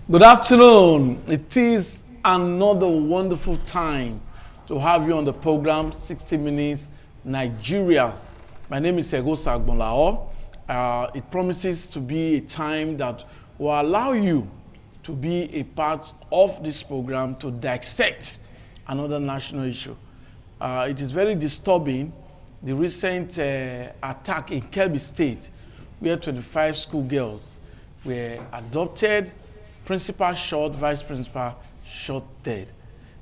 Good afternoon. It is another wonderful time to have you on the program 60 Minutes Nigeria. My name is Ego Sagbonlao. It promises to be a time that will allow you to be a part of this program to dissect another national issue. It is very disturbing, the recent attack in Kebbi State, where 25 schoolgirls were adopted, principal shot, vice principal shot dead.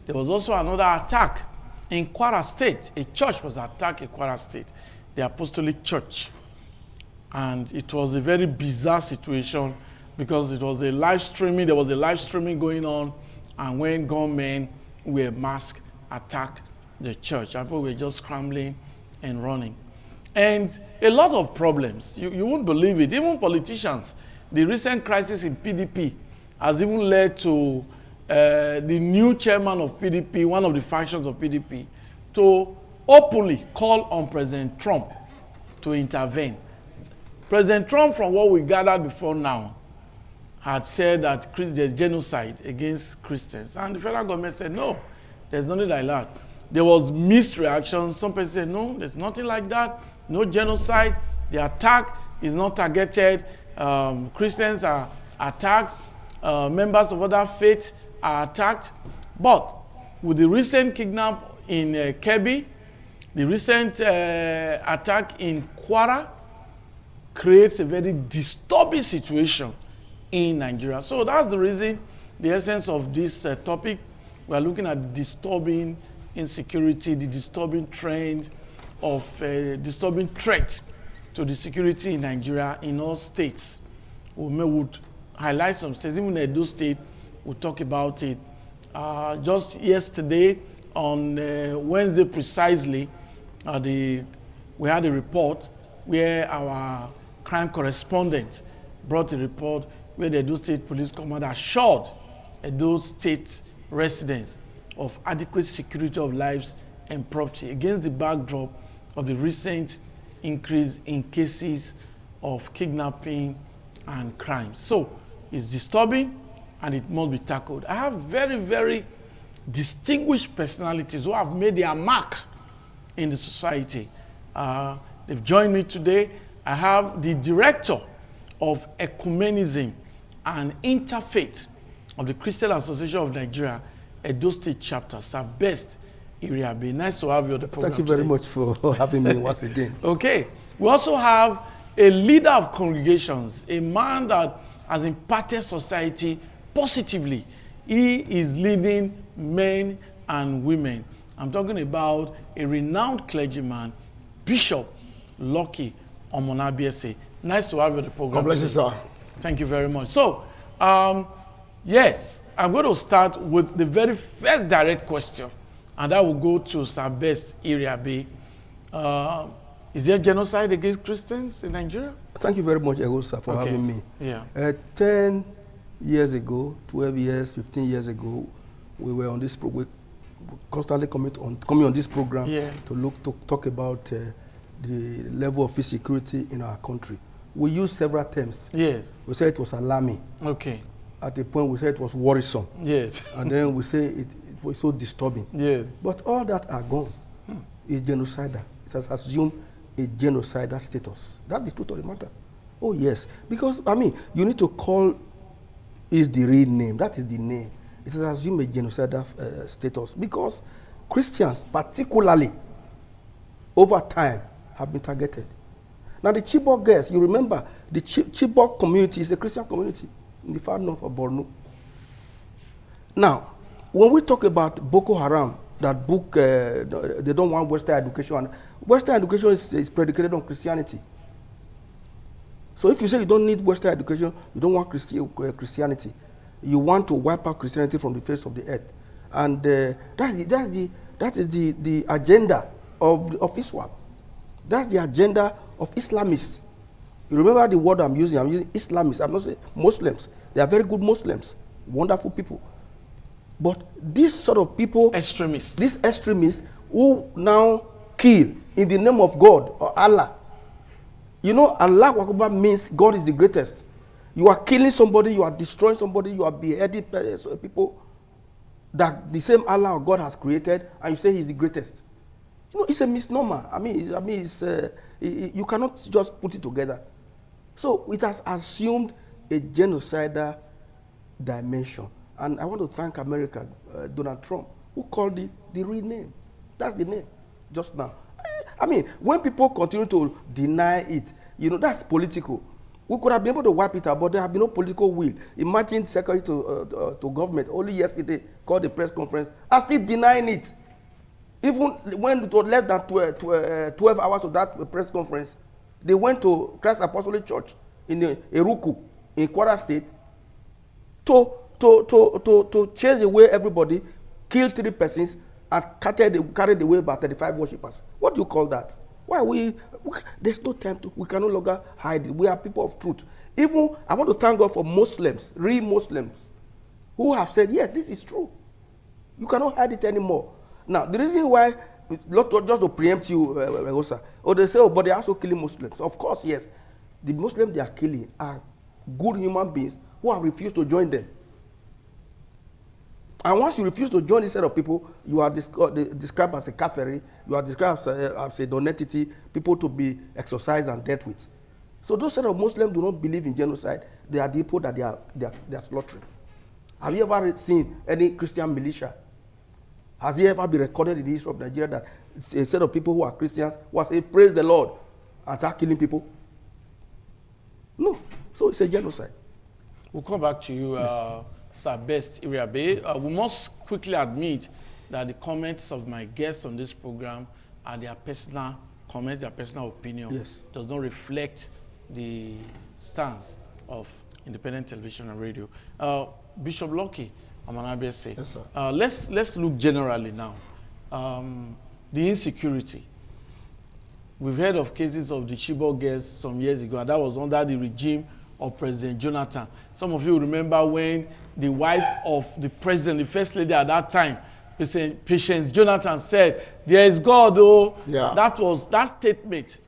There was also another attack in Kwara State. A church was attacked in Kwara State, the Apostolic Church. And it was a very bizarre situation because it was a live streaming, there was a live streaming going on, and when gunmen were masked, attacked the church. People were just scrambling and running. And a lot of problems. You won't believe it. Even politicians, the recent crisis in PDP has even led to the new chairman of PDP, one of the factions of PDP, to openly call on President Trump to intervene. President Trump, from what we gathered before now, had said that there's genocide against Christians. And the federal government said, no, there's nothing like that. There was mixed reactions. Some people said, no, there's nothing like that. No genocide. The attack is not targeted. Christians are attacked. Members of other faiths are attacked. But with the recent kidnap in Kebbi, the recent attack in Kwara creates a very disturbing situation in Nigeria. So that's the reason, the essence of this topic. We are looking at the disturbing insecurity, the disturbing trend of disturbing threat to the security in Nigeria in all states. We would highlight some states, even in Edo State, we'll talk about it. Just yesterday, on Wednesday precisely, we had a report where our crime correspondent brought a report where the Edo State Police Command assured Edo State residents of adequate security of lives and property against the backdrop of the recent increase in cases of kidnapping and crime. So it's disturbing and it must be tackled. I have very, very distinguished personalities who have made their mark in the society. They've joined me today. I have the director of Ecumenism and Interfaith of the Christian Association of Nigeria, Edo State Chapter, Sir Best Iriabe. Nice to have you on the program. Thank you very much for having me once again. Okay. We also have a leader of congregations, a man that has impacted society positively. He is leading men and women. I'm talking about a renowned clergyman, Bishop Lucky Omonabiese. Nice to have you on the program. God bless you, sir. Thank you very much. So, yes, I'm going to start with the very first direct question, and that will go to Sir Best Iriabe. Is there genocide against Christians in Nigeria? Thank you very much, Egosa, for having me. Yeah. 10 years ago, 12 years, 15 years ago, we were on this we constantly coming on this program to talk about the level of insecurity in our country. We used several terms. Yes. We said it was alarming. Okay. At a point, we said it was worrisome. Yes. And then we say it was so disturbing. Yes. But all that are gone. It's genocidal. It has assumed a genocidal status. That's the truth of the matter. Oh, yes. Because, I mean, you need to call is the real name. That is the name. It has assumed a genocidal status because Christians, particularly, over time, have been targeted. Now, the Chibok girls, you remember, the Chibok community is a Christian community in the far north of Borno. Now, when we talk about Boko Haram, that book, they don't want Western education. And Western education is predicated on Christianity. So if you say you don't need Western education, you don't want Christianity, you want to wipe out Christianity from the face of the earth. And that is the agenda of Islam. That's the agenda of Islamists. You remember the word I'm using Islamists. I'm not saying Muslims. They are very good Muslims, wonderful people. But these sort of people, extremists, these extremists who now kill in the name of God or Allah. You know, Allah Akbar means God is the greatest. You are killing somebody, you are destroying somebody, you are beheading people that the same Allah or God has created, and you say he's the greatest. You know, it's a misnomer. You cannot just put it together. So it has assumed a genocidal dimension. And I want to thank America, Donald Trump, who called it the real name. That's the name, just now. I mean, when people continue to deny it, you know, that's political. We could have been able to wipe it out, but there have been no political will. Imagine Secretary to government only yesterday called a press conference and still denying it. Even when it was less than 12 hours of that press conference, they went to Christ Apostolic Church in Eruku, in Kwara State, to chase away everybody, kill 3 persons, and carried away about 35 worshippers. What do you call that? Why there's no time to, we can no longer hide it. We are people of truth. Even, I want to thank God for Muslims, real Muslims, who have said, yes, this is true. You cannot hide it anymore. Now, the reason why, just to preempt you, Regosa, or they say, oh, but they are also killing Muslims. Of course, yes. The Muslims they are killing are good human beings who have refused to join them. And once you refuse to join this set of people, you are described as a kafiri, you are described as a non-entity, people to be exorcised and dealt with. So those set of Muslims do not believe in genocide. They are the people that they are slaughtering. Have you ever seen any Christian militia? Has it ever been recorded in the history of Nigeria that a set of people who are Christians who are saying, praise the Lord, and start killing people? No. So it's a genocide. We'll come back to you, yes. Sir Best Iriabe. We must quickly admit that the comments of my guests on this program are their personal comments, their personal opinion. Yes. Does not reflect the stance of independent television and radio. Bishop Lucky Amanabese. Yes, sir. Let's look generally now. The insecurity. We've heard of cases of the Chibok girls some years ago, and that was under the regime of President Jonathan. Some of you remember when the wife of the president, the first lady at that time, Patience Jonathan, said, there is God, oh. Yeah. That statement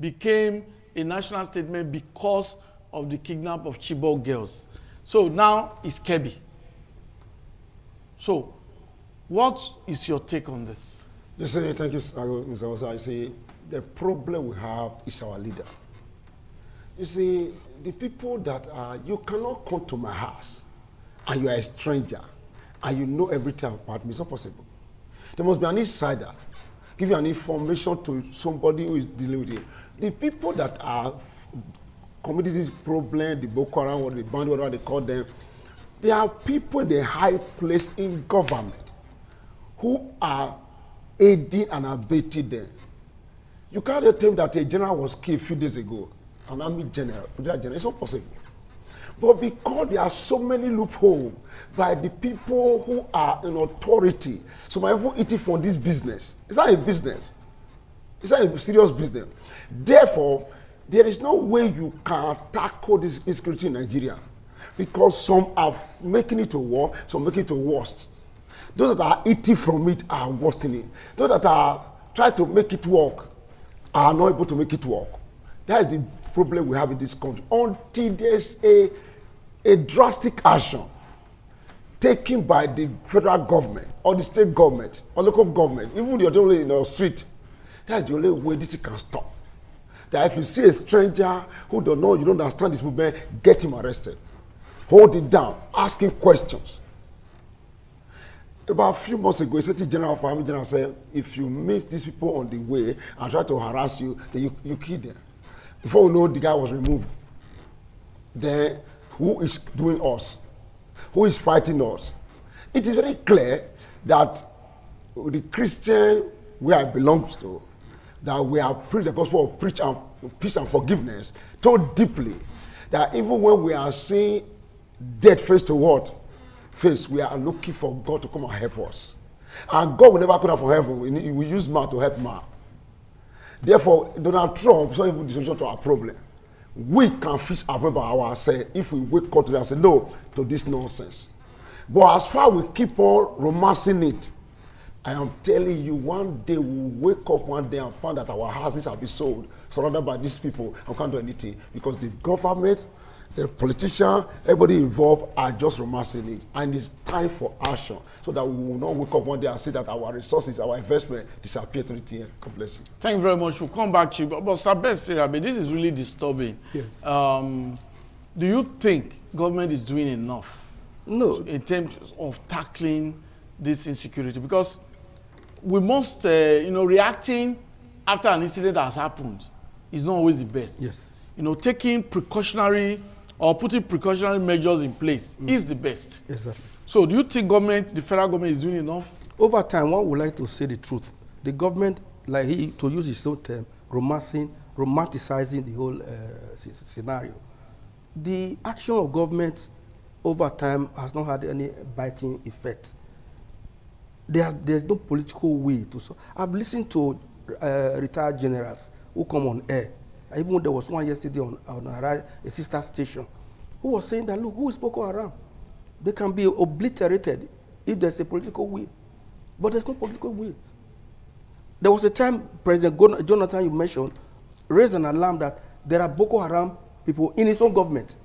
became a national statement because of the kidnap of Chibok girls. So now it's Kebbi. So what is your take on this? You see, thank you, Mr. Osa. I say the problem we have is our leader. You see, the people that are, you cannot come to my house and you are a stranger and you know everything about me. It's not possible. There must be an insider, give you an information to somebody who is dealing with it. The people that are committing this problem, the Boko Haram or the band, whatever they call them, they are people in the high place in government who are aiding and abetting them. You can't tell me that a general was killed a few days ago, an army general, it's not possible. But because there are so many loopholes by the people who are in authority, so my people eating from this business. It's not a business. It's not a serious business. Therefore, there is no way you can tackle this insecurity in Nigeria, because some are making it to war, some making it to worst. Those that are eating from it are worsening it. Those that are trying to make it work are not able to make it work. That is the problem we have in this country. Until there's a drastic action taken by the federal government or the state government or local government, even the only in the street, that's the only way this thing can stop. That if you see a stranger who don't know, you don't understand this movement, get him arrested. Hold it down, ask him questions. About a few months ago, a certain general for Army General said, if you meet these people on the way and try to harass you, then you kill them. Before we know, the guy was removed. Then, who is doing us? Who is fighting us? It is very clear that the Christian where I belong to, that we have preached the gospel of peace and forgiveness so deeply that even when we are seeing death face to what? Face, we are looking for God to come and help us. And God will never come down from heaven. He will use man to help man. Therefore, Donald Trump is not even the solution to our problem. We can fix our problem by ourselves if we wake up today and say no to this nonsense. But as far as we keep on romancing it, I am telling you, one day we'll wake up one day and find that our houses have been sold, surrounded by these people, and can't do anything because the government The politician, everybody involved are just romancing it. And it's time for action so that we will not wake up one day and say that our resources, our investment disappear to the TN. God bless you. Thank you very much. We'll come back to you. But Sir Best Irabe, this is really disturbing. Yes. Do you think government is doing enough No. in terms of tackling this insecurity? Because we must, reacting after an incident has happened is not always the best. Yes. Taking precautionary or putting precautionary measures in place is the best. Exactly. So do you think the federal government is doing enough? Over time, one would like to say the truth. The government, to use his own term, romanticizing the whole scenario. The action of government over time has not had any biting effect. There's no political will to solve. I've listened to retired generals who come on air. Even there was one yesterday on a sister station who was saying that, look, who is Boko Haram? They can be obliterated if there's a political will. But there's no political will. There was a time President Jonathan, you mentioned, raised an alarm that there are Boko Haram people in his own government.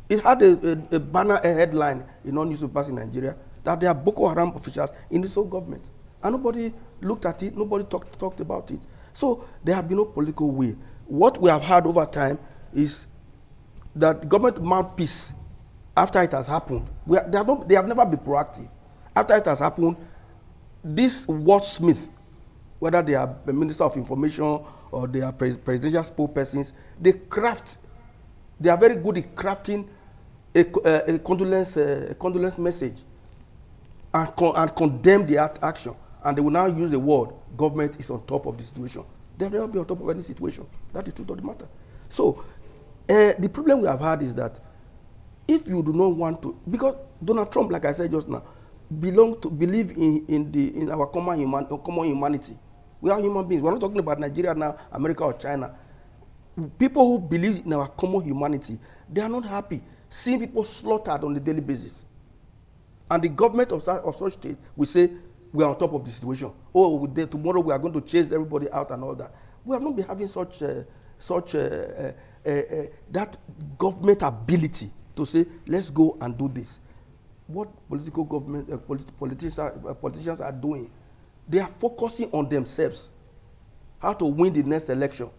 It had a banner, a headline in all newspapers in Nigeria that there are Boko Haram officials in his own government. And nobody looked at it, nobody talked about it. So there have been no political will. What we have had over time is that government mouthpiece, after it has happened, they have never been proactive. After it has happened, this wordsmith, whether they are the Minister of Information or they are presidential spokespersons, they are very good at crafting a condolence message and condemn the action. And they will now use the word, government is on top of the situation. They have never been on top of any situation. That's the truth of the matter. So, the problem we have had is that if you do not want to, because Donald Trump, like I said just now, believe in our common humanity. We are human beings. We're not talking about Nigeria now, America or China. People who believe in our common humanity, they are not happy seeing people slaughtered on a daily basis. And the government of such state will say, we are on top of the situation. Oh, tomorrow we are going to chase everybody out and all that. We have not been having that government ability to say, let's go and do this. What politicians are doing, they are focusing on themselves, how to win the next election.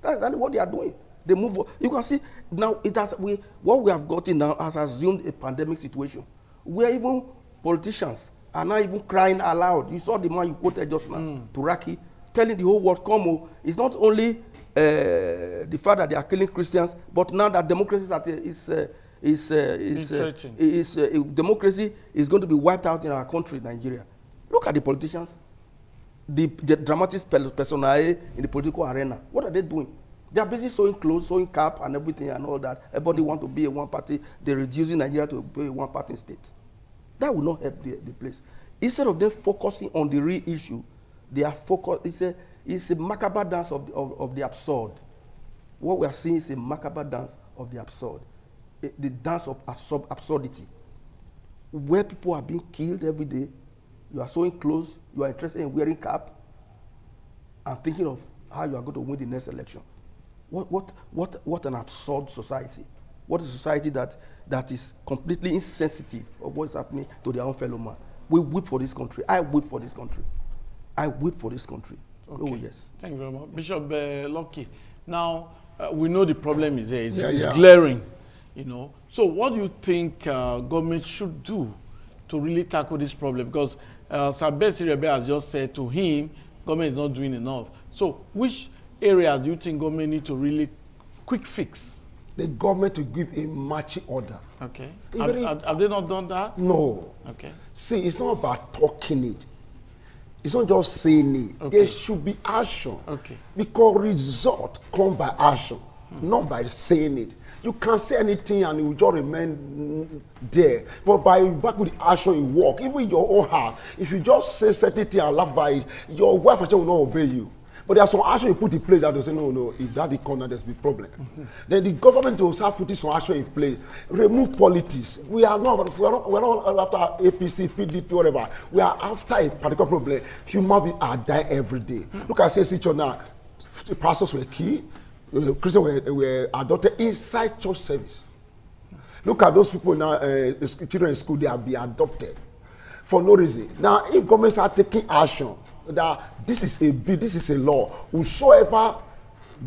That's exactly what they are doing. They move. You can see now what we have gotten now has assumed a pandemic situation, where even politicians are now even crying aloud. You saw the man you quoted just now, Turaki, telling the whole world, come, it's not only the fact that they are killing Christians, but now that democracy democracy is going to be wiped out in our country, Nigeria. Look at the politicians, the dramatic personae in the political arena. What are they doing? They are busy sewing clothes, sewing cap and everything and all that. Everybody want to be a one party. They're reducing Nigeria to be a one party state. That will not help the place. Instead of them focusing on the real issue, they are focused. It's a macabre dance of the absurd. What we are seeing is a macabre dance of the absurd. The dance of absurdity. Where people are being killed every day, you are sewing clothes, you are interested in wearing cap, and thinking of how you are going to win the next election. What an absurd society. What a society that is completely insensitive of what is happening to their own fellow man. We weep for this country. I weep for this country. I weep for this country. Okay. Oh, yes. Thank you very much. Bishop Lucky, now we know the problem is there. It's glaring, So what do you think government should do to really tackle this problem? Because Sir Best Irabe has just said to him, government is not doing enough. So which areas do you think government need to really quick fix? The government to give a marching order. Okay. Have they not done that? No. Okay. See, it's not about talking it. It's not just saying it. Okay. There should be action. Okay. Because result come by action, not by saying it. You can't say anything and it will just remain there. But back with the action, you walk. Even in your own heart, if you just say certain thing and laugh by it, your wife actually will not obey you. But there's some action you put in place that they say, no, if that is corner, there's a problem. Then the government will start putting some action in place. Remove politics. We're not after APC, PDP, whatever. We are after a particular problem. Human beings are dying every day. Look at CC now. The pastors were killed. Christians were adopted inside church service. Look at those people now, children in school, they are being adopted for no reason. Now, if government start taking action, that this is a bill, this is a law, whosoever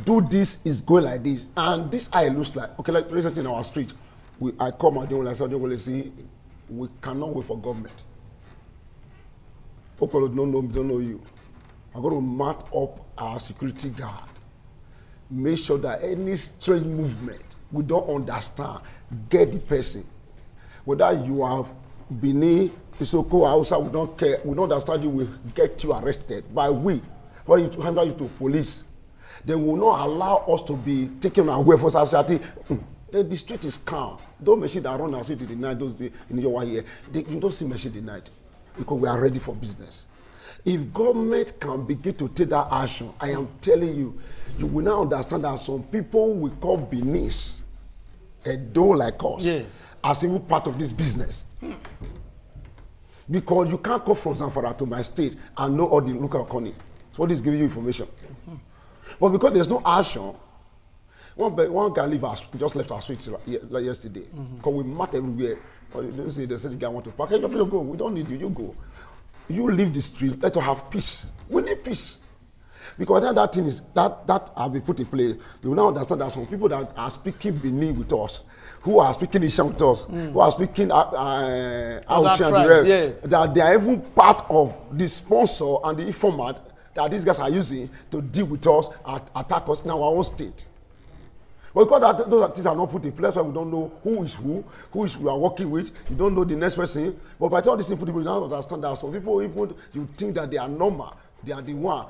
do this is going like this, and this eye looks like, okay, like recently in our street, I come out there and I said, we cannot wait for government. People don't know you. I'm going to mark up our security guard. Make sure that any strange movement, we don't understand, get the person. Whether you have Benin, Isoko, Hausa, we don't care. We don't understand you, will get you arrested by we. When you handle you to police, they will not allow us to be taken away from society. The street is calm. Don't machine that run our street in the night, those days in your here. You don't see machine in the night because we are ready for business. If government can begin to take that action, I am telling you, you will now understand that some people will call Benin, a door like us, yes, as even part of this business. Because you can't come from Zamfara to my state and know all the local economy. So what is giving you information? But because there's no action, one guy just left our street yesterday. Because we met everywhere. They said the guy want to park. Hey, you go. We don't need you. You go. You leave the street. Let us have peace. We need peace. Because that thing is that have been put in place. You will now understand that some people that are speaking Benin with us, who are speaking Ishan with us, who are speaking Auchi and the rest, yes, that they are even part of the sponsor and the informant that these guys are using to deal with us, attack us in our own state. Well, because those things are not put in place, why we don't know who is we are working with. You don't know the next person. But by the time these people, you don't understand that some people, even you think that they are normal, they are the one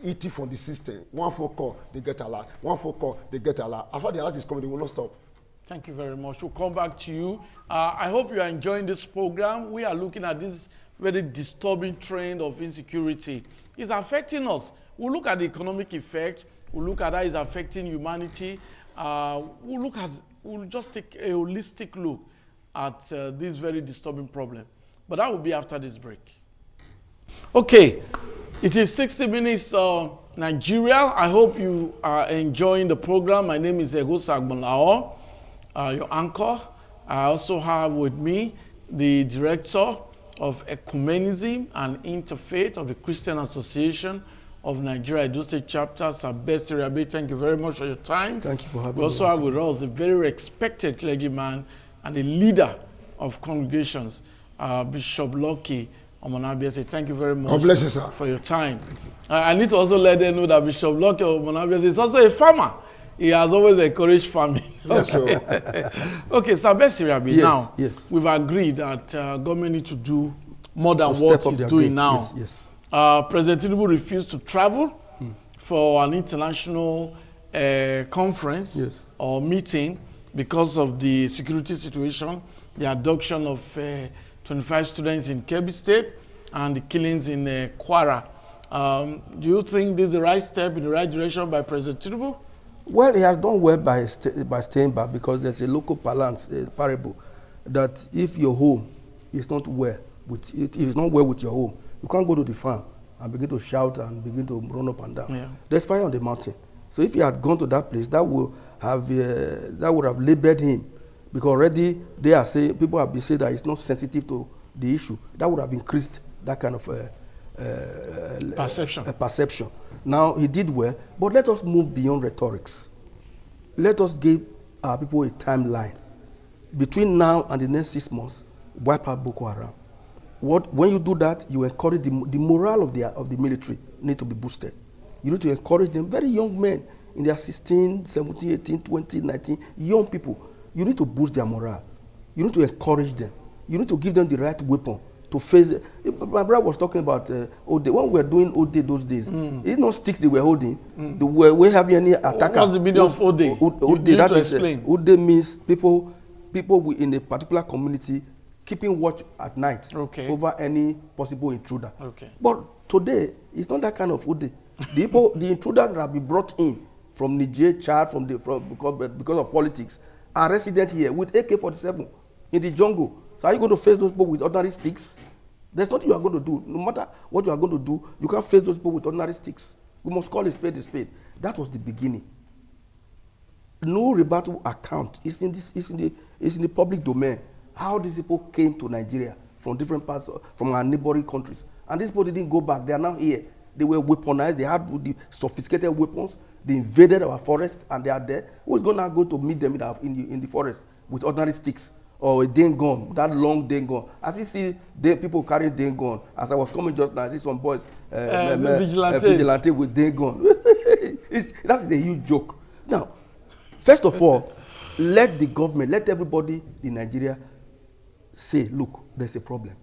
eating from the system. One phone call, they get a lot. One phone call, they get a lot. After the alert is coming, they will not stop. Thank you very much. We'll come back to you. I hope you are enjoying this program. We are looking at this very disturbing trend of insecurity. It's affecting us. We'll look at the economic effect. We'll look at how it's affecting humanity. We'll just take a holistic look at this very disturbing problem. But that will be after this break. Okay, it is 60 Minutes Nigeria. I hope you are enjoying the program. My name is Egosa Agbonlao, your anchor. I also have with me the director of Ecumenism and Interfaith of the Christian Association of Nigeria, Edo State Chapter, Sabesti Rabi. Thank you very much for your time. Thank you for having me. We also have with us a very respected clergyman and a leader of congregations, Bishop Lucky Omonabiese. Thank you very much. God bless you, sir, for your time. I need to also let them know that Bishop Lucky Omonabiese is also a farmer. He has always encouraged farming. Yes, okay, okay, Sabesti Rabi, yes, now yes, we've agreed that government needs to do more than what it's doing now. Yes, yes. President Tinubu refused to travel for an international conference, yes, or meeting because of the security situation, the abduction of 25 students in Kebbi State and the killings in Kwara. Do you think this is the right step in the right direction by President Tinubu? Well, he has done well by staying back, because there's a local parable that if your home is not well with it, if it's not well with your home, you can't go to the farm and begin to shout and begin to run up and down. Yeah. There's fire on the mountain. So if he had gone to that place, that would have labeled him, because already they are saying, people have been saying that he's not sensitive to the issue. That would have increased that kind of perception. Now he did well, but let us move beyond rhetorics. Let us give our people a timeline. Between now and the next 6 months, wipe out Boko Haram. When you do that, you encourage the morale of the military need to be boosted. You need to encourage them, very young men in their 16, 17, 18, 20, 19, young people. You need to boost their morale. You need to encourage them. You need to give them the right weapon to face it. My brother was talking about Ode. When we were doing Ode those days, it's not sticks they were holding. We having any attacker. What's the meaning of Ode? You need to explain. Ode means people in a particular community keeping watch at night, okay, over any possible intruder. Okay. But today, it's not that kind of Ode. The intruders that have been brought in from Niger, Chad, because of politics, are resident here with AK-47 in the jungle. So are you going to face those people with ordinary sticks? There's nothing you are going to do. No matter what you are going to do, you can't face those people with ordinary sticks. We must call a spade a spade. That was the beginning. no rebuttable account. It's in the public domain. How these people came to Nigeria from different parts from our neighboring countries, and these people didn't go back. They are now here. They were weaponized. They had the sophisticated weapons. They invaded our forest, and they are there. Who is going to go to meet them in the forest with ordinary sticks or a dane gun, that long dane gun? As you see, people carrying dane gun. As I was coming just now, I see some boys vigilante with dane gun. That is a huge joke. Now, first of all, let the government, let everybody in Nigeria say, look, there's a problem.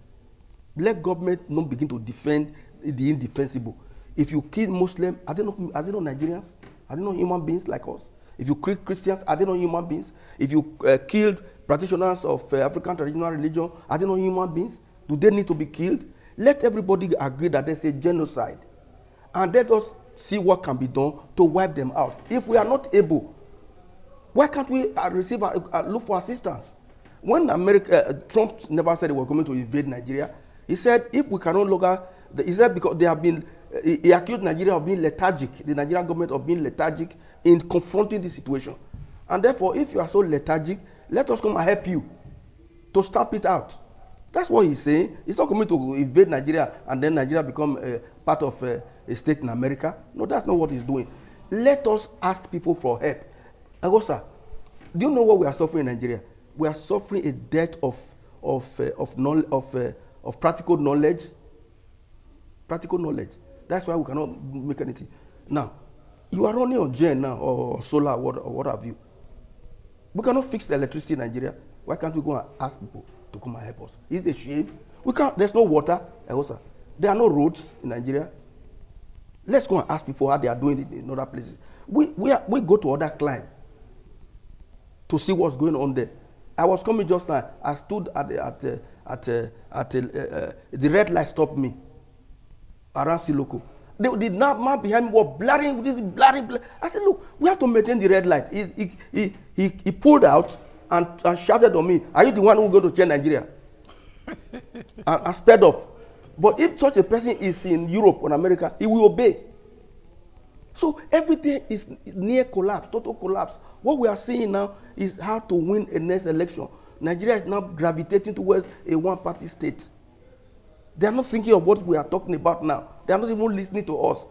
Let government not begin to defend the indefensible. If you kill Muslims, are they not Nigerians? Are they not human beings like us? If you kill Christians, are they not human beings? If you killed practitioners of African traditional religion, are they not human beings? Do they need to be killed? Let everybody agree that there's a genocide. And let us see what can be done to wipe them out. If we are not able, why can't we look for assistance? When Trump never said he was going to invade Nigeria, he said if we cannot longer, he said because they have been, he accused Nigeria of being lethargic, the Nigerian government of being lethargic in confronting the situation. And therefore, if you are so lethargic, let us come and help you to stamp it out. That's what he's saying. He's not coming to invade Nigeria and then Nigeria become part of a state in America. No, that's not what he's doing. Let us ask people for help. Agosa, do you know what we are suffering in Nigeria? We are suffering a debt of practical knowledge. Practical knowledge. That's why we cannot make anything. Now, you are running on gen now or solar or what have you. We cannot fix the electricity in Nigeria. Why can't we go and ask people to come and help us? Is the shame? We can't. There's no water. There are no roads in Nigeria. Let's go and ask people how they are doing it in other places. We go to other climes to see what's going on there. I was coming just now. I stood the red light stopped me around Siloko. The man behind me was blaring. I said, look, we have to maintain the red light. He pulled out and shouted on me, are you the one who go to change Nigeria? and sped off. But if such a person is in Europe or America, he will obey. So everything is near collapse, total collapse. What we are seeing now is how to win a next election. Nigeria is now gravitating towards a one-party state. They are not thinking of what we are talking about now. They are not even listening to us.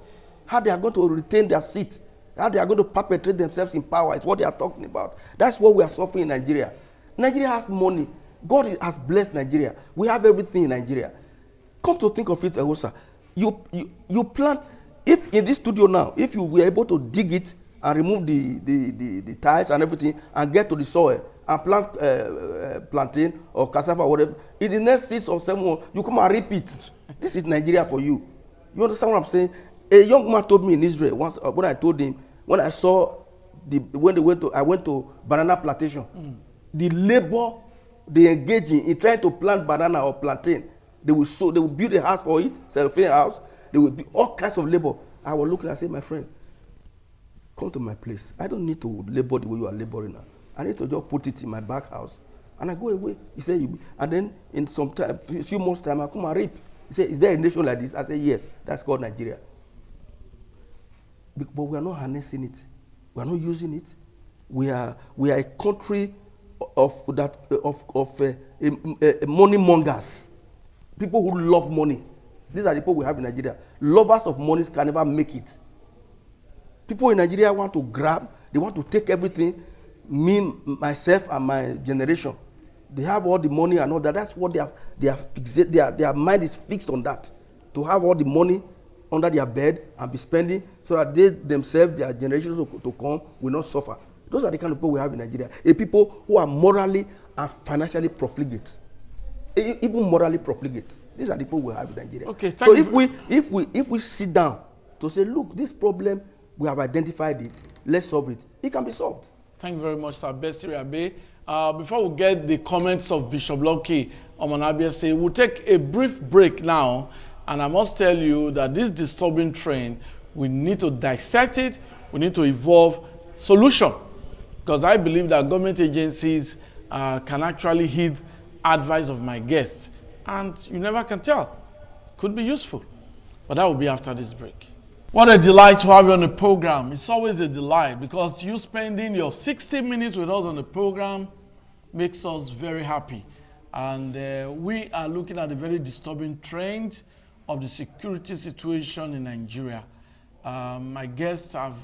How they are going to retain their seat, how they are going to perpetrate themselves in power is what they are talking about. That's what we are suffering in Nigeria. Nigeria has money. God has blessed Nigeria. We have everything in Nigeria. Come to think of it, Agosa, you plant, if in this studio now, if you were able to dig it and remove the tiles and everything and get to the soil and plant plantain or cassava or whatever, in the next 6 or 7 months, you come and repeat. This is Nigeria for you. You understand what I'm saying? A young man told me in Israel once, when I told him, when I saw, I went to banana plantation, the labor they engage in trying to plant banana or plantain, they will build a house for it, cellophane house, there will be all kinds of labor. I was looking, I said, my friend, come to my place. I don't need to labor the way you are laboring now. I need to just put it in my back house. And I go away. He said, and then in some time, a few months time, I come and reap. He said, is there a nation like this? I said, yes, that's called Nigeria. But we are not harnessing it. We are not using it. We are a country of money mongers. People who love money. These are the people we have in Nigeria. Lovers of money can never make it. People in Nigeria want to grab, they want to take everything, me, myself, and my generation. They have all the money and all that. That's what their mind is fixed on that. To have all the money under their bed and be spending so that they themselves, their generations to come, will not suffer. Those are the kind of people we have in Nigeria. A people who are morally and financially profligate. Even morally profligate. These are the people we have in Nigeria. Okay, so if we sit down to say, look, this problem, we have identified it, let's solve it. It can be solved. Thank you very much, Sir Besiri Abe. Before we get the comments of Bishop Lucky Omonabiase, we'll take a brief break now. And I must tell you that this disturbing trend, we need to dissect it. We need to evolve solution. Because I believe that government agencies can actually heed advice of my guests. And you never can tell. Could be useful. But that will be after this break. What a delight to have you on the program. It's always a delight because you spending your 60 minutes with us on the program makes us very happy. And we are looking at a very disturbing trend of the security situation in Nigeria. My guests have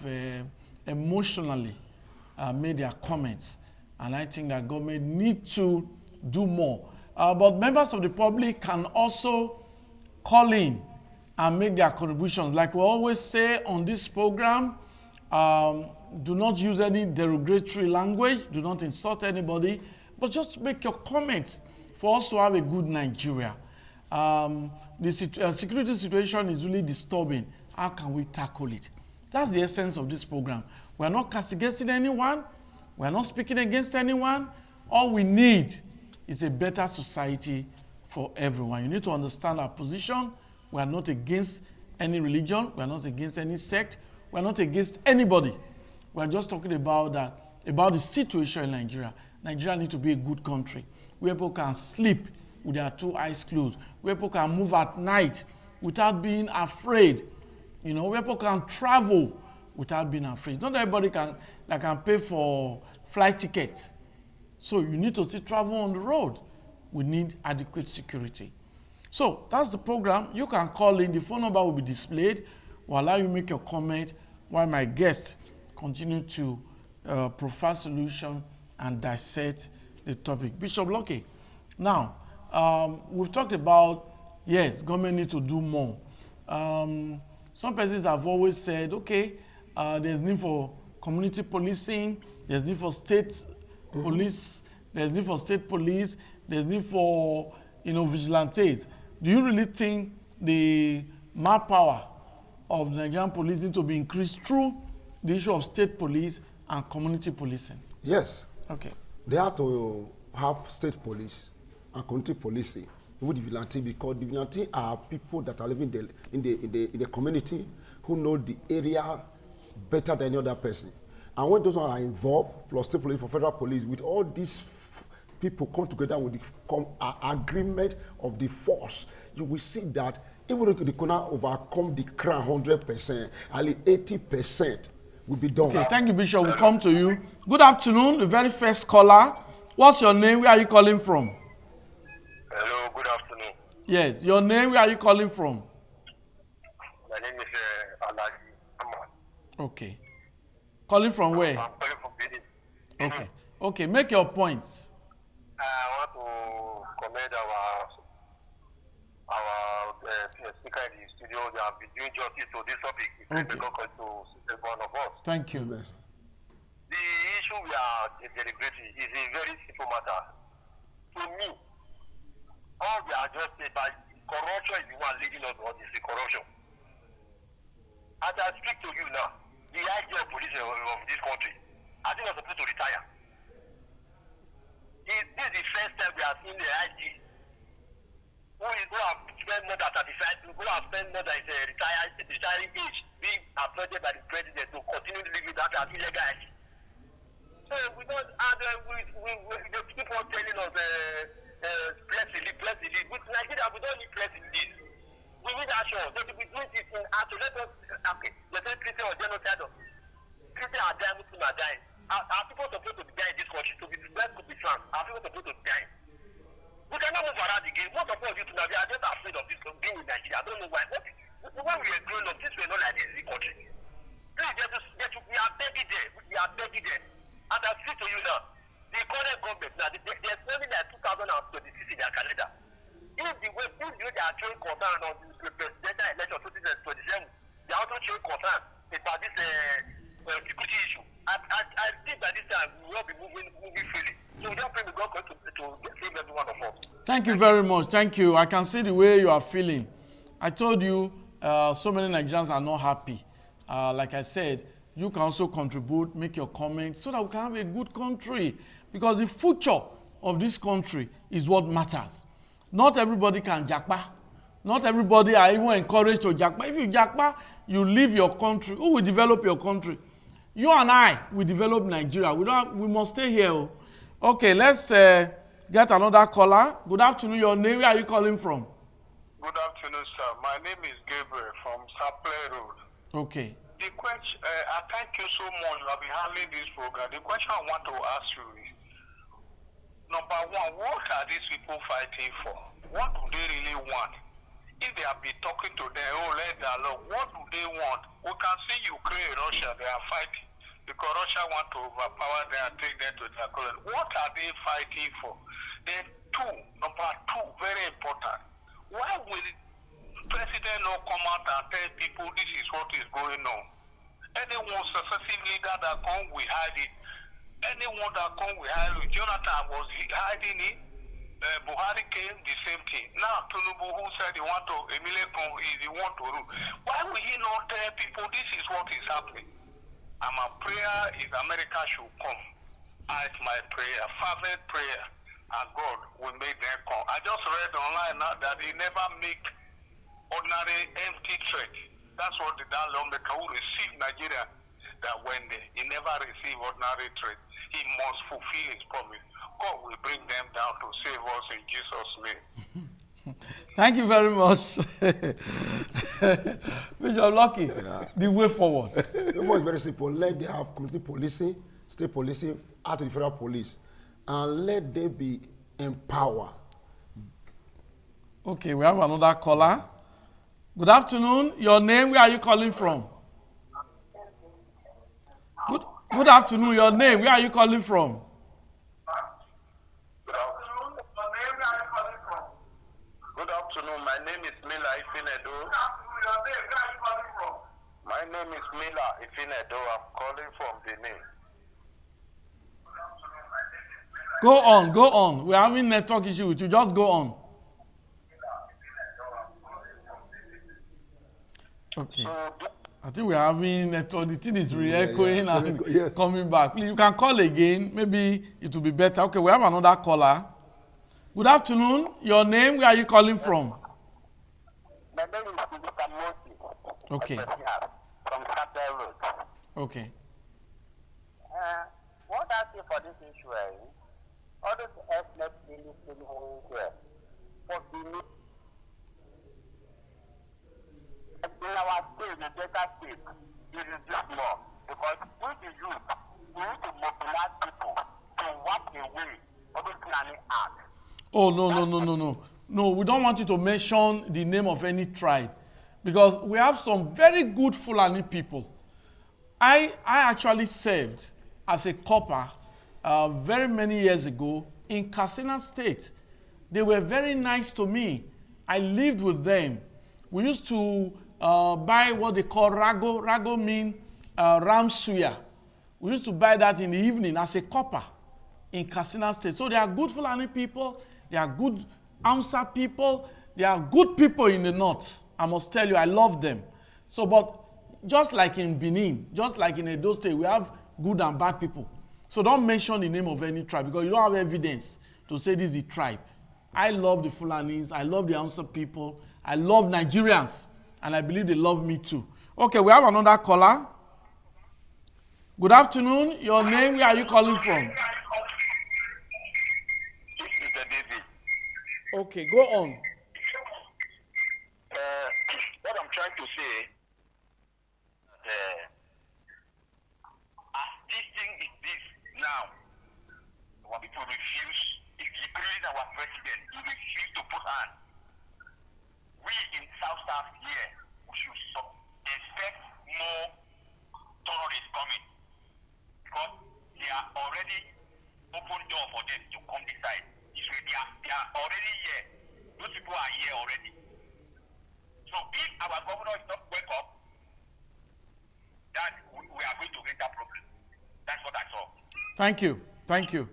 emotionally made their comments, and I think that government need to do more. But members of the public can also call in and make their contributions. Like we always say on this program, do not use any derogatory language, do not insult anybody, but just make your comments for us to have a good Nigeria. The security situation is really disturbing. How can we tackle it? That's the essence of this program. We are not castigating anyone. We are not speaking against anyone. All we need is a better society for everyone. You need to understand our position. We are not against any religion. We are not against any sect. We are not against anybody. We are just talking about the situation in Nigeria. Nigeria needs to be a good country where people can sleep with their two eyes closed, where people can move at night without being afraid, where people can travel without being afraid. Not everybody can pay for flight tickets. So you need to still travel on the road. We need adequate security. So that's the program. You can call in. The phone number will be displayed. We'll allow you make your comment while my guests continue to provide solution and dissect the topic. Bishop Lucky, now we've talked about, yes, government needs to do more. Some persons have always said, okay, there's need for community policing, there's need for state police, there's need for state police, there's need for vigilantes. Do you really think the manpower of the Nigerian police need to be increased through the issue of state police and community policing? Yes. Okay. They have to have state police and community policing with the vigilante, because the vigilante are people that are living in the community who know the area better than any other person. And when those are involved, plus state police for federal police, with all these people come together with the agreement of the force, you will see that even if they cannot overcome the crime 100%, only 80% will be done. Okay, thank you, Bishop. We'll come to you. Good afternoon, the very first caller. What's your name? Where are you calling from? Hello, good afternoon. Yes, your name? Where are you calling from? My name is Alaji Ahmad. Okay. Calling from where? I'm calling from Benin. Okay. Okay, make your point. I want to commend our speaker in the studio. They have been doing justice to this topic. It's very difficult to every one of us. Thank you. The issue we are deliberating is a very simple matter. To me, all we are just saying that corruption is the one leading us on this corruption. As I speak to you now, the IG of police of this country, I think I'm supposed to retire. This is the first time we are seeing the IG who have spent more than 35, who have spent more than retiring age, being appointed by the president to continue living that as illegal IG. So we don't, and they keep on telling us press release. With Nigeria, we don't need press release. We need action. So we doing this in action. Let us, okay, they say Christian or genocide. Christian are dying, Muslims are dying. Are people supposed to be dying in this country? To be blessed, to be trans? Are people supposed to be dying? We cannot move around again. Most of us you now, we are just afraid of this being in Nigeria. I don't know why. When we were growing up, this were not like this in the country. Please, we are begging there. We are begging there. And I speak to you now, the current government now, there's only like 2026 in their calendar. If the way they are showing concern on the presidential election 2027, they are also showing concern about this security issue. I think that this time we will be moving freely. So we don't pray God to save every one of us. Thank you very much. Thank you. I can see the way you are feeling. I told you so many Nigerians are not happy. Like I said, you can also contribute, make your comments so that we can have a good country. Because the future of this country is what matters. Not everybody can japa. Not everybody are even encouraged to japa. If you japa, you leave your country. Who will develop your country? You and I will develop Nigeria. We must stay here. Okay, let's get another caller. Good afternoon. Your name, where are you calling from? Good afternoon, sir. My name is Gabriel from Saple Road. Okay. The question, I thank you so much for handling this program. The question I want to ask you is, number one, what are these people fighting for? What do they really want? If they have been talking to them, let them alone, what do they want? We can see Ukraine, Russia, they are fighting because Russia want to overpower them and take them to their colony. What are they fighting for? Then number two, very important. Why will president not come out and tell people this is what is going on? Anyone successive leader that come, we hide it. Anyone that come, we hide it. Jonathan was hiding it. Buhari came, the same thing. Now, Tinubu, who said he want to, Emile Kon, he want to rule. Why will he not tell people this is what is happening? And my prayer is America should come. It's my prayer, fervent prayer, and God will make them come. I just read online now that he never make ordinary empty threat. That's what the lawmaker who received Nigeria, that when he never received ordinary threat, he must fulfill his promise. God will bring them down to save us in Jesus' name. Thank you very much. Bishop Lucky, the way forward. The way is very simple. Let them have community policing, state policing, out of the federal police, and let them be empowered. Okay, we have another caller. Good afternoon. Your name, where are you calling from? Good afternoon. Your name, where are you calling from? Good afternoon. My name is Mila Ifinedo. My name is Mila Ifinedo. I'm calling from Benin. Go on, go on. We're having network issue with you. Just go on. Okay. I think we're having network. The thing is re-echoing and yes. coming back. Please, you can call again. Maybe it will be better. Okay, we have another caller. Good afternoon. Your name, where are you calling from? My name is Mr. Moti. Okay. From Capel Road. Okay. What I say for this issue is, all those ethnic ministries here, for the in our state, the data state, it is just more. Because with the youth, we need to mobilize people to walk away all those planning acts. Oh, no. No, we don't want you to mention the name of any tribe because we have some very good Fulani people. I actually served as a copper very many years ago in Katsina State. They were very nice to me. I lived with them. We used to buy what they call rago. Rago means ram suya. We used to buy that in the evening as a copper in Katsina State. So they are good Fulani people. They are good Amsa people. They are good people in the north. I must tell you, I love them. So, but just like in Benin, just like in Edo State, we have good and bad people. So don't mention the name of any tribe because you don't have evidence to say this is a tribe. I love the Fulanis. I love the Amsa people. I love Nigerians. And I believe they love me too. Okay, we have another caller. Good afternoon. Your name, where are you calling from? Okay, go on. What I'm trying to say, as this thing is this now, when people refuse, including our president, he refused to put hand. We in South here, we should expect more terrorists coming because they are already open door for them to come inside. They are already here. Those people are here already. So if our governor is not wake up, then we are going to get that problem. That's what I saw. Thank you.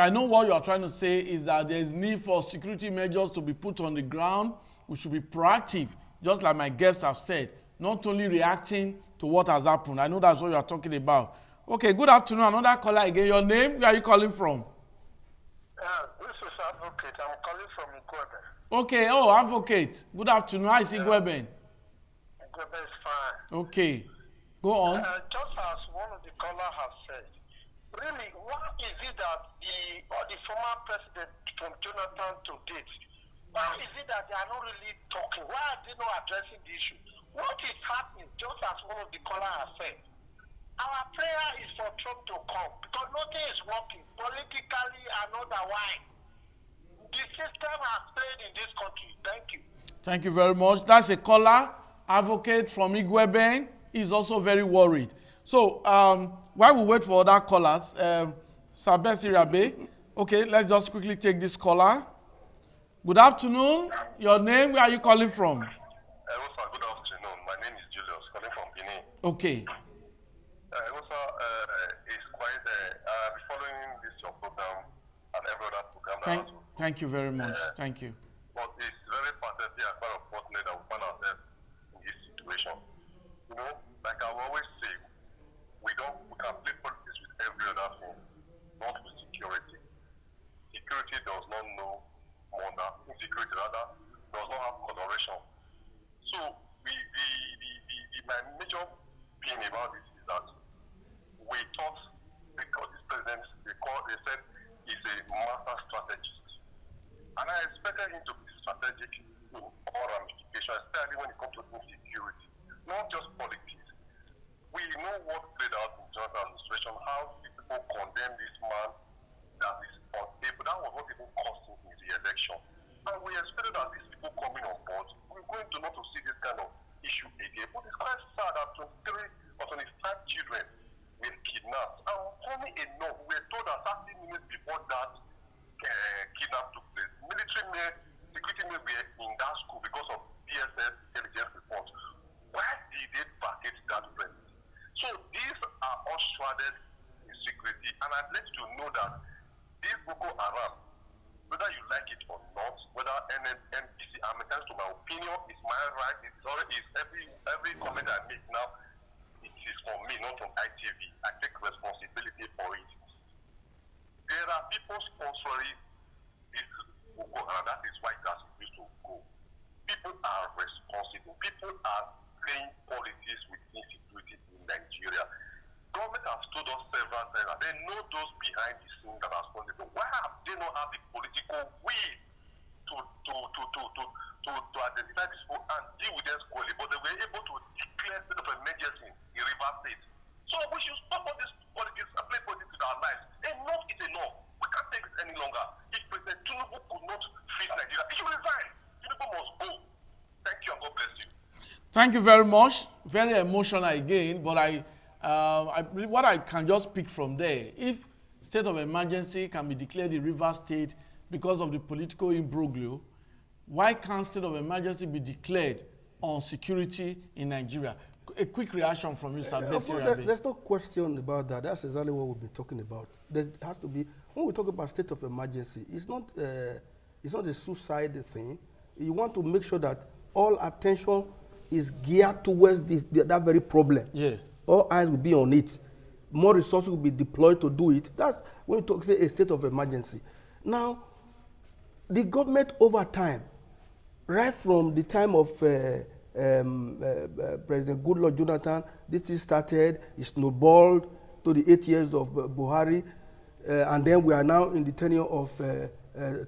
I know what you are trying to say is that there is need for security measures to be put on the ground. We should be proactive, just like my guests have said, not only reacting to what has happened. I know that's what you are talking about. Okay, good afternoon. Another caller again. Your name? Where are you calling from? This is Advocate. I'm calling from Gwebe. Okay, Advocate. Good afternoon. I see Gweben. Gwebe is fine. Okay, go on. Just as one of the callers has said, really, why is it that the former president from Jonathan to date, why is it that they are not really talking? Why are they not addressing the issue? What is happening, just as one of the callers has said, our prayer is for Trump to come because nothing is working politically and otherwise. The system has failed in this country. Thank you. Thank you very much. That's a caller, advocate from Igweben. He's also very worried. So while we wait for other callers, Sabesi Rabe, okay, let's just quickly take this caller. Good afternoon. Your name, where are you calling from? Hello, sir. Good afternoon. My name is Julius, calling from Benin. Okay. Hello, sir. It's quite, I'll be following this your program and every other program. Thank you very much. Thank you. But it's very pathetic and quite unfortunate that we find ourselves in this situation. You know, like I always say, we can play politics with every other thing, not with security. Security does not know more than insecurity, rather does not have coloration. So my major pain about this is that we thought, because this president, they said he's a master strategist. And I expected him to be strategic in all ramifications, especially when it comes to insecurity, not just politics. We know what played out in Jonathan administration, how people condemn this man that is unstable. That was what even cost him his re-election. And we expected that these people coming on board, we're going to not to see this kind of issue again. But it's quite sad that 23 or 25 children were kidnapped. And funny enough, we were told that 30 minutes before that kidnap took place, military men, security men were in that school because of DSS intelligence reports. Why did they vacate that premise? So these are all shrouded in security, and I'd like to know that this Boko Haram, whether you like it or not, whether NNPC, I'm entitled to my opinion, it's my right, every comment I make now, it is from me, not from ITV. I take responsibility for it. There are people sponsoring this Boko Haram. That is why that is to go. People are responsible. People are playing politics with insecurity in Nigeria. Government has told us several times that they know those behind the scenes that are responsible. Why have they not have the political will to identify these people and deal with them squarely? But they were able to declare state of emergency in Rivers State. So we should stop all this politics and play politics with our lives. Enough is enough. We can't take it any longer. If President Tinubu could not face Nigeria, he should resign. Tinubu must go. Thank you and God bless you. Thank you very much. Very emotional again, but what I can just pick from there, if state of emergency can be declared in Rivers State because of the political imbroglio, why can't state of emergency be declared on security in Nigeria? A quick reaction from you, Sir Bessie Rabe. There's no question about that. That's exactly what we've been talking about. There has to be, when we talk about state of emergency, it's not a suicide thing. You want to make sure that all attention is geared towards that very problem. Yes. All eyes will be on it. More resources will be deployed to do it. That's when you talk, say, a state of emergency. Now, the government over time, right from the time of President Goodluck Jonathan, this thing started, it snowballed to the 8 years of Buhari, and then we are now in the tenure of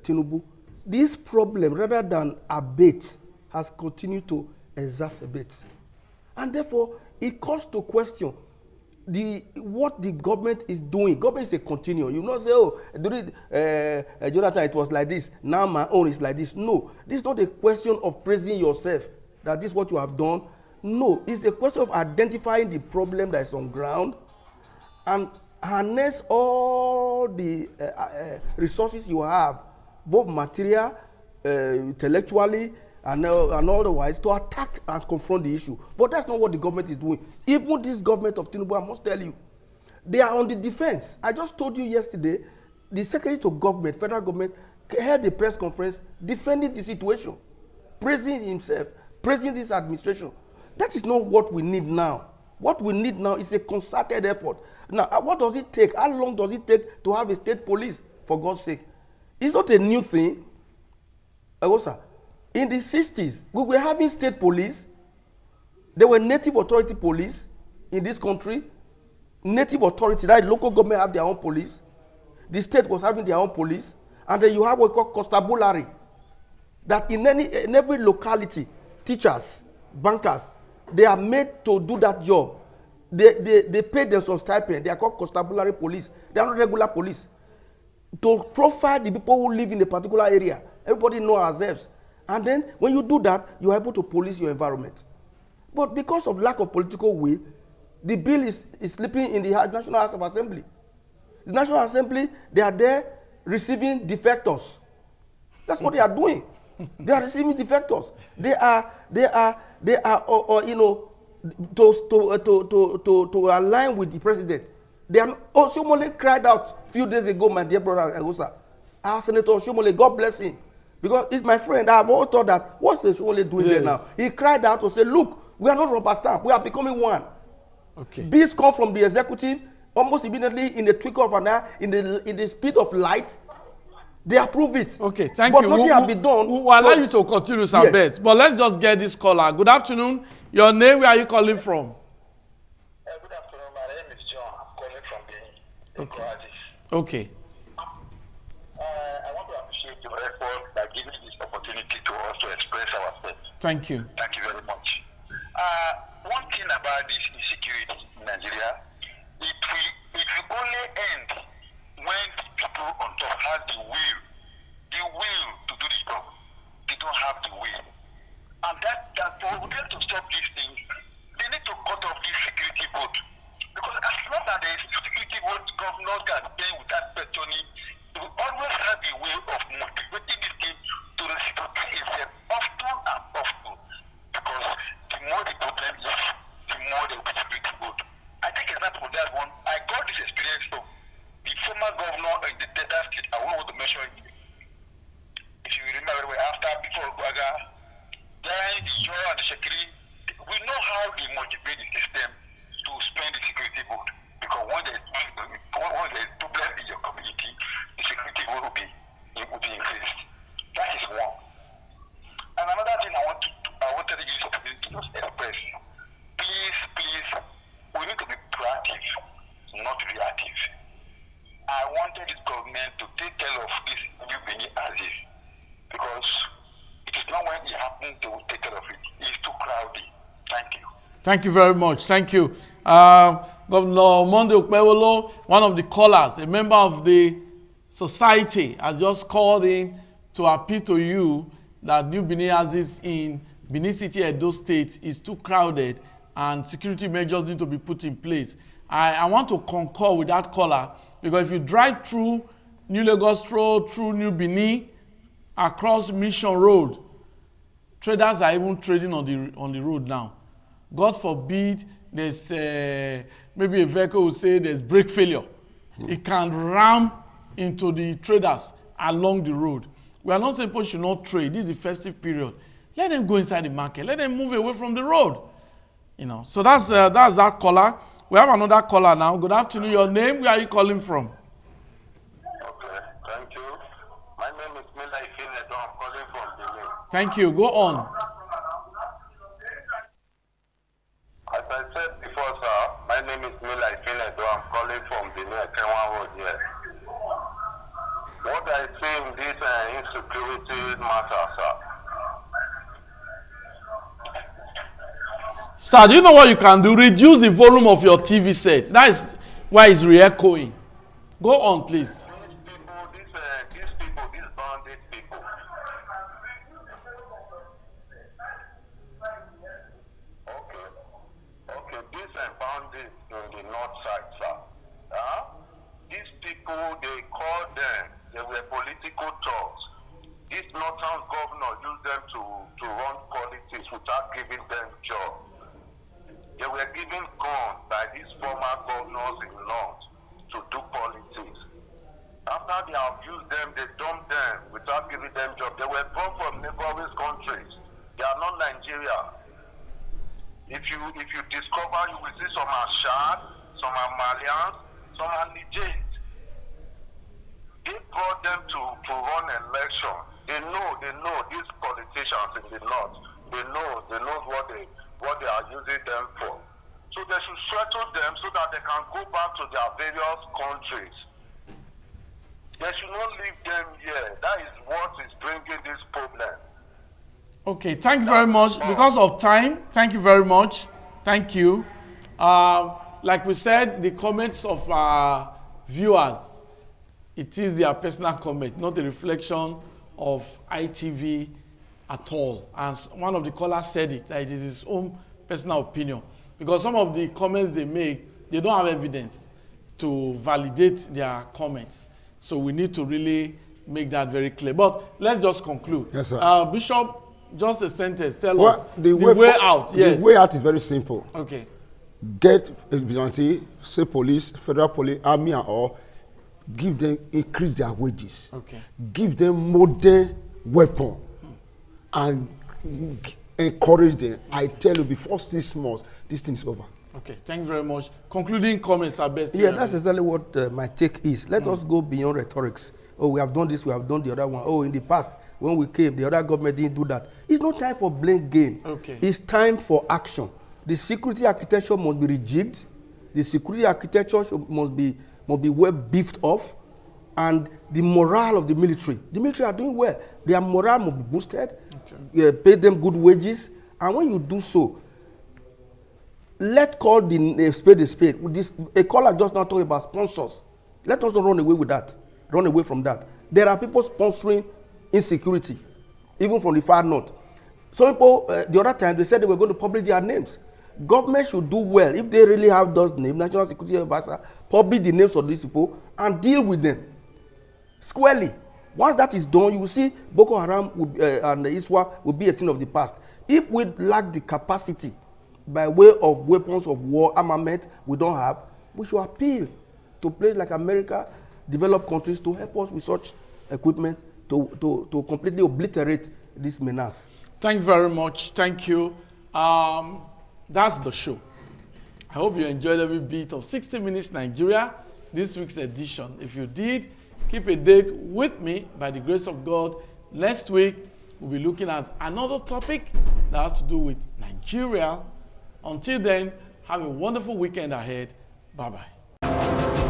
Tinubu. This problem, rather than abate, has continued to exacerbate. And therefore, it calls to question what the government is doing. Government is a continuum. You not say, oh, during Jonathan it was like this, now my own is like this. No, this is not a question of praising yourself, that this is what you have done. No, it's a question of identifying the problem that is on ground and harness all the resources you have, both material, intellectually, and otherwise, to attack and confront the issue. But that's not what the government is doing. Even this government of Tinubu, I must tell you, they are on the defense. I just told you yesterday, the Secretary to Government, federal government, held a press conference defending the situation, praising himself, praising this administration. That is not what we need now. What we need now is a concerted effort. Now, what does it take? How long does it take to have a state police, for God's sake? It's not a new thing. In the 60s, we were having state police. There were native authority police in this country. Native authority, that local government have their own police. The state was having their own police. And then you have what we call constabulary. That in every locality, teachers, bankers, They are made to do that job. They pay them some stipend. They are called constabulary police. They are not regular police. To profile the people who live in a particular area. Everybody know ourselves. And then when you do that, you are able to police your environment. But because of lack of political will, the bill is sleeping in the National House of Assembly. The National Assembly, they are there receiving defectors. That's what they are doing. They are receiving defectors. They are you know, to align with the president. They are. Oshomole cried out a few days ago, my dear brother Egosa. Our Senator Oshomole, God bless him, because he's my friend. I've always thought that what's Oshomole doing there now? He cried out to say, look, we are not rubber stamp. We are becoming one. Okay. Bills come from the executive almost immediately in the twinkle of an eye, in the speed of light. They approve it. Okay, thank but you. But nothing has been done. We'll allow you to continue, Sir Best. But let's just get this caller. Good afternoon. Your name, where are you calling from? Good afternoon. My name is John. I'm calling from Benin. Okay. I want to appreciate your effort by giving this opportunity to us to express ourselves. Thank you. Thank you very much. One thing about this insecurity in Nigeria, it will only end when people on top have the will to do the job. They don't have the will. And that for them to stop these things, they need to cut off this security vote. Because as long as there is security vote, governors can stay without questioning. They will always have a way of motivating this thing to reciprocate itself often and often. Because the more the problem is, the more there will be security vote. I take an example of that one. I got this experience from the former governor in the Delta State. I won't want to mention it. If you remember, before Gwaga, during the Jura and the Shekiri, we know how they motivate the system to spend the security vote. Because when there is problem in your community, the security vote will be increased. That is one. And another thing I wanted to use the opportunity to just express. Please, we need to be proactive, not reactive. I wanted this government to take care of this new Benin as is, because it is not when it happens they will take care of it. It's too crowded. Thank you. Thank you very much. Thank you. Governor Monday Okpewolo, one of the callers, a member of the society, has just called in to appeal to you that New Benin Aziz in Benin City, Edo State is too crowded and security measures need to be put in place. I want to concur with that caller, because if you drive through New Lagos Road, through New Benin, across Mission Road, traders are even trading on the road now. God forbid there's maybe a vehicle will say there's brake failure. It can ram into the traders along the road. We are not saying people should not trade. This is the festive period. Let them go inside the market. Let them move away from the road. You know. So that's that caller. We have another caller now. Good afternoon. Your name? Where are you calling from? Okay, thank you. My name is Mila Ifinedo. I'm calling from Benin. Thank you. Go on. As I said before, sir, my name is Mila Ifinedo. I'm calling from Benin, Kenwa Road here. What I see in this insecurity matter, sir. Sir, do you know what you can do? Reduce the volume of your TV set. That is why it's re-echoing. Go on, please. These bandit people. Okay, these bandits in the north side, sir. These people, they call them, they were political thugs. This northern governor used them to run politics without giving them jobs. They were given guns by these former governors in North to do politics. After they abused them, they dumped them without giving them jobs. They were brought from neighboring countries. They are not Nigeria. If you discover, you will see some are Shad, some are Malians, some are Nigerians. They brought them to run election. They know these politicians in the north. They know what they are using them for. So they should settle them so that they can go back to their various countries. They should not leave them here. That is what is bringing this problem. Okay, thank you very much. Because of time, thank you very much. Thank you. Like we said, the comments of our viewers, it is their personal comment, not a reflection of ITV at all. As one of the callers said it, that it is his own personal opinion. Because some of the comments they make, they don't have evidence to validate their comments. So we need to really make that very clear. But let's just conclude. Yes, sir. Bishop, just a sentence. Tell us The way way out. Yes. The way out is very simple. Okay. Get a vigilante, say police, federal police, army, and all. Give them, increase their wages. Okay. Give them modern weapon, and encourage them. I tell you, before 6 months, this thing is over. Okay. Thank you very much. Concluding comments are best. Yeah, that's exactly what my take is. Let us go beyond rhetorics. Oh, we have done this, we have done the other one. Oh, in the past, when we came, the other government didn't do that. It's not time for blame game. Okay. It's time for action. The security architecture must be rejigged. The security architecture must be well beefed off. And the morale of the military are doing well. Their morale must be boosted. Okay. Pay them good wages. And when you do so, let's call the spade a spade. A caller just now talking about sponsors. Let us not run away with that. Run away from that. There are people sponsoring insecurity, even from the far north. Some people, the other time, they said they were going to publish their names. Government should do well if they really have those names, National Security Advisor, publish the names of these people and deal with them squarely. Once that is done, you will see Boko Haram and ISWA will be a thing of the past. If we lack the capacity by way of weapons of war, armament we don't have, we should appeal to places like America, developed countries, to help us with such equipment to completely obliterate this menace. Thank you very much. Thank you. That's the show. I hope you enjoyed every bit of 60 Minutes Nigeria, this week's edition. If you did, keep a date with me by the grace of God. Next week, we'll be looking at another topic that has to do with Nigeria. Until then, have a wonderful weekend ahead. Bye-bye.